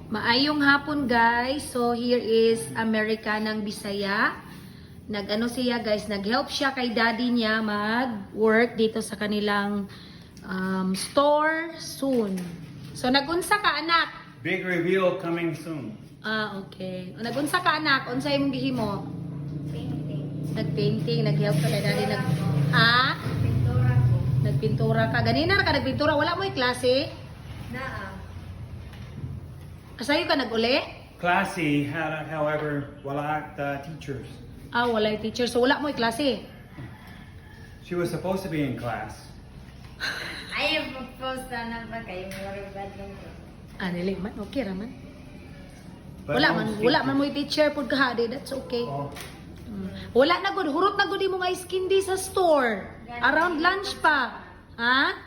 Maayong hapon guys. So here is Americanang Bisaya. Nag-ano siya guys, nag-help siya kay daddy niya mag-work dito sa kanilang store soon. So nagunsa ka anak? Big reveal coming soon. Okay. Nagunsa ka anak? Unsa imong gihimo? Painting. Nag-painting, nag-help ka kay daddy Pintura ko. Nagpintura ka. Ganina ka nagpintura, wala mo klase? Naa. Kasayo ka nag-uli? Classy, however, wala teachers. Wala yung teacher. So wala mo klase? She was supposed to be in class. Ayaw mag-post na ba kayo? More bad lang ko. Dili man. Okay raman. But Wala man mo yung teacher pud kahadi. That's okay. Oh, Wala na gud. Hurot na gud mo nga skin di sa store. Around lunch pa. Ha?